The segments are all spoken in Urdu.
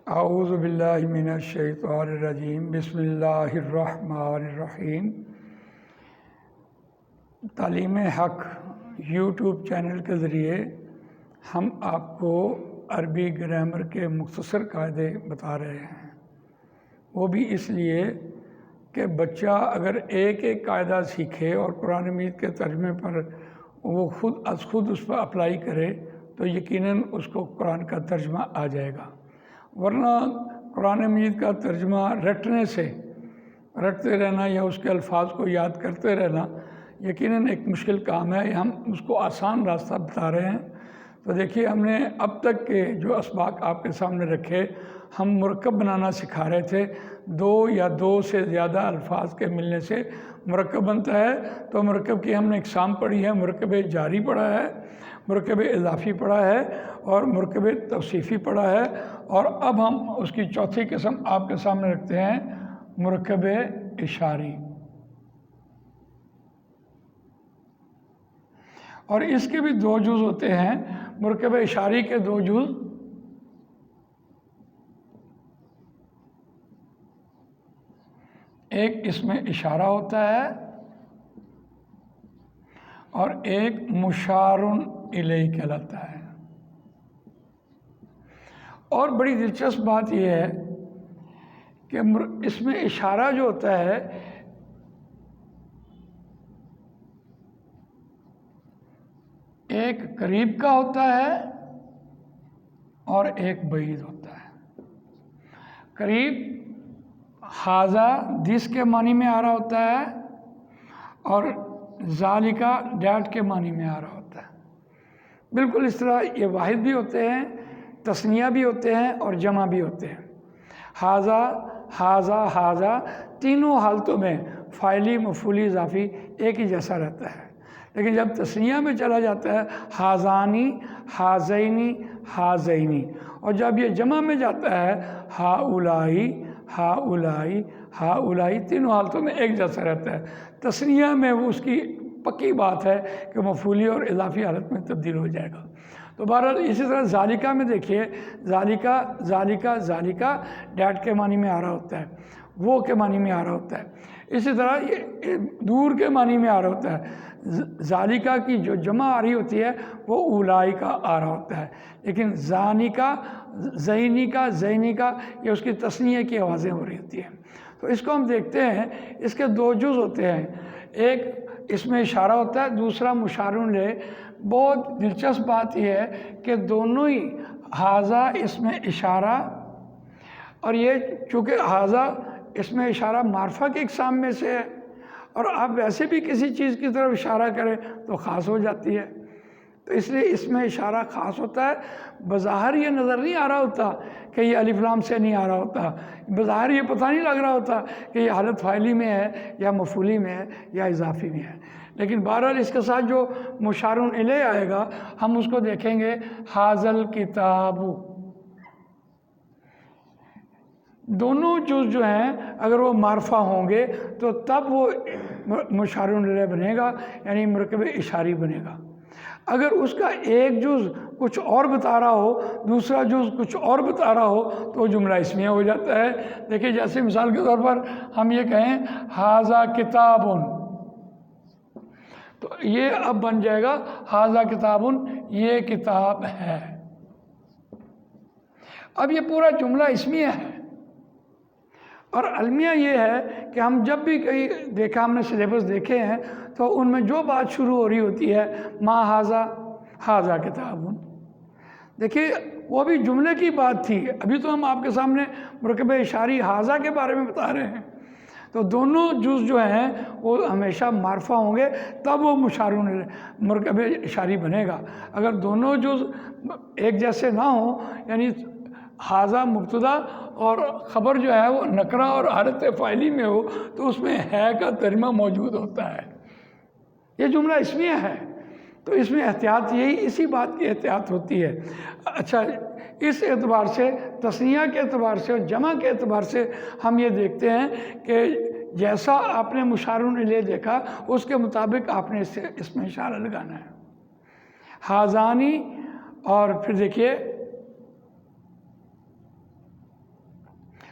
اعوذ باللہ من الشیطان الرجیم، بسم اللہ الرحمن الرحیم۔ تعلیم حق یوٹیوب چینل کے ذریعے ہم آپ کو عربی گرامر کے مختصر قاعدے بتا رہے ہیں، وہ بھی اس لیے کہ بچہ اگر ایک ایک قاعدہ سیکھے اور قرآن مجید کے ترجمے پر وہ خود از خود اس پر اپلائی کرے تو یقیناً اس کو قرآن کا ترجمہ آ جائے گا، ورنہ قرآن مجید کا ترجمہ رٹتے رہنا یا اس کے الفاظ کو یاد کرتے رہنا یقیناً ایک مشکل کام ہے۔ ہم اس کو آسان راستہ بتا رہے ہیں۔ تو دیکھیے، ہم نے اب تک کے جو اسباق آپ کے سامنے رکھے، ہم مرکب بنانا سکھا رہے تھے۔ دو یا دو سے زیادہ الفاظ کے ملنے سے مرکب بنتا ہے۔ تو مرکب کی ہم نے اقسام پڑھی ہے، مرکب جاری پڑھا ہے، مرکب اضافی پڑھا ہے اور مرکب توصیفی پڑھا ہے، اور اب ہم اس کی چوتھی قسم آپ کے سامنے رکھتے ہیں، مرکب اشاری۔ اور اس کے بھی دو جز ہوتے ہیں۔ مرکب اشاری کے دو جز، ایک اس میں اشارہ ہوتا ہے اور ایک مشار الیہ کہلاتا ہے۔ اور بڑی دلچسپ بات یہ ہے کہ اس میں اشارہ جو ہوتا ہے ایک قریب کا ہوتا ہے اور ایک بعید ہوتا ہے۔ قریب ھذا دس کے معنی میں آ رہا ہوتا ہے اور ذالکا دیٹ کے معنی میں آ رہا ہوتا ہے۔ بالکل اس طرح یہ واحد بھی ہوتے ہیں، تثنیہ بھی ہوتے ہیں اور جمع بھی ہوتے ہیں۔ ھذا، ھذا، ھذا تینوں حالتوں میں فاعلی، مفعولی، اضافی ایک ہی جیسا رہتا ہے، لیکن جب تثنیہ میں چلا جاتا ہے ھذانی، ھذینی، ھذینی، اور جب یہ جمع میں جاتا ہے ھؤلائی، ھؤلائی، ھؤلائی، تینوں حالتوں میں ایک جیسا رہتا ہے۔ تثنیہ میں وہ اس کی پکی بات ہے کہ مفعولی اور اضافی حالت میں تبدیل ہو جائے گا۔ تو بہرحال اسی طرح ذالکا میں دیکھیے، ذالکا، ذالکا، ذالکا ڈیٹ کے معنی میں آ رہا ہوتا ہے، وہ کے معنی میں آ رہا ہوتا ہے۔ اسی طرح یہ دور کے معنی میں آ رہا ہوتا ہے۔ ذالکا کی جو جمع آ رہی ہوتی ہے وہ اولائی کا آ رہا ہوتا ہے، لیکن زانی کا، زینی کا، زینی کا، یہ اس کی تثنیہ کی آوازیں ہو رہی ہوتی ہیں۔ تو اس کو ہم دیکھتے ہیں، اس کے دو جز ہوتے ہیں، ایک اس میں اشارہ ہوتا ہے، دوسرا مشار الیہ۔ بہت دلچسپ بات یہ ہے کہ دونوں ہی ھذا اس میں اشارہ، اور یہ چونکہ ھذا اس میں اشارہ معرفہ کی اقسام میں سے ہے، اور آپ ویسے بھی کسی چیز کی طرف اشارہ کریں تو خاص ہو جاتی ہے، تو اس لیے اس میں اشارہ خاص ہوتا ہے۔ بظاہر یہ نظر نہیں آ رہا ہوتا کہ یہ الف لام سے نہیں آ رہا ہوتا، بظاہر یہ پتہ نہیں لگ رہا ہوتا کہ یہ حالت فاعلی میں ہے یا مفعولی میں ہے یا اضافی میں ہے، لیکن بہرحال اس کے ساتھ جو مشار الیہ آئے گا ہم اس کو دیکھیں گے، ھذا الکتاب۔ دونوں جز جو ہیں اگر وہ معرفہ ہوں گے تو تب وہ مشار الیہ بنے گا، یعنی مرکب اشاری بنے گا۔ اگر اس کا ایک جز کچھ اور بتا رہا ہو، دوسرا جز کچھ اور بتا رہا ہو تو وہ جملہ اسمیہ ہو جاتا ہے۔ دیکھیے، جیسے مثال کے طور پر ہم یہ کہیں ھذا کتاب، تو یہ اب بن جائے گا ھذا کتاب، یہ کتاب ہے۔ اب یہ پورا جملہ اسمیہ ہے، اور المیہ یہ ہے کہ ہم جب بھی کہیں دیکھا، ہم نے سلیبس دیکھے ہیں، تو ان میں جو بات شروع ہو رہی ہوتی ہے ما ھذا، ھذا کتاب، دیکھیے وہ بھی جملے کی بات تھی۔ ابھی تو ہم آپ کے سامنے مرکب اشاری ھذا کے بارے میں بتا رہے ہیں، تو دونوں جز جو ہیں وہ ہمیشہ معرفہ ہوں گے، تب وہ مشار الیہ مرکب اشاری بنے گا۔ اگر دونوں جز ایک جیسے نہ ہوں، یعنی ھذا مبتدا اور خبر جو ہے وہ نکرہ اور حالت فاعلی میں ہو، تو اس میں ہے کا ترجمہ موجود ہوتا ہے۔ یہ جملہ اسمیہ ہے، تو اس میں احتیاط اسی بات کی احتیاط ہوتی ہے۔ اچھا، اس اعتبار سے، تثنیہ کے اعتبار سے اور جمع کے اعتبار سے ہم یہ دیکھتے ہیں کہ جیسا آپ نے مشار الیہ دیکھا اس کے مطابق آپ نے اس میں اشارہ لگانا ہے۔ ھذانی، اور پھر دیکھیے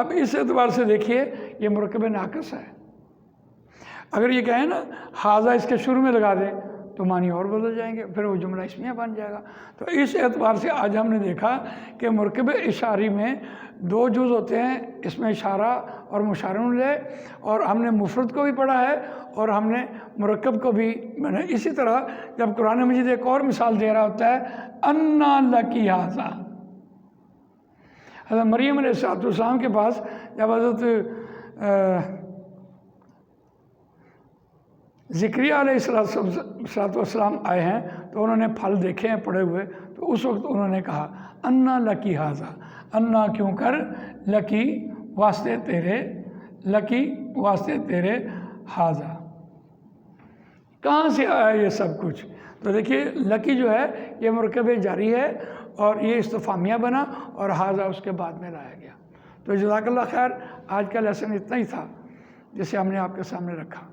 اب اس اعتبار سے دیکھیے یہ مرکب ناقص ہے. اگر یہ کہیں نا حاضہ اس کے شروع میں لگا دیں تو معنی اور بدل جائیں گے، پھر وہ جملہ اسمیہ بن جائے گا. تو اس اعتبار سے آج ہم نے دیکھا کہ مرکب اشاری میں دو جز ہوتے ہیں، اس میں اشارہ اور مشار الیہ، اور ہم نے مفرد کو بھی پڑھا ہے اور ہم نے مرکب کو بھی. اسی طرح جب قرآن مجید ایک اور مثال دے رہا ہوتا ہے انا لکی ھذا، حضرت مریم علیہ السلام کے پاس جب حضرت زکریا علیہ السلام آئے ہیں تو انہوں نے پھل دیکھے ہیں پڑے ہوئے، تو اس وقت انہوں نے کہا انا لکی ھذا، انا کیوں کر، لکی واسطے تیرے، لکی واسطے تیرے، ھذا کہاں سے آیا یہ سب کچھ. تو دیکھیے لکی جو ہے یہ مرکب جاری ہے اور یہ استفہامیہ بنا اور ھذا اس کے بعد میں لایا گیا. تو جزاک اللہ خیر، آج کا لیسن اتنا ہی تھا جسے ہم نے آپ کے سامنے رکھا.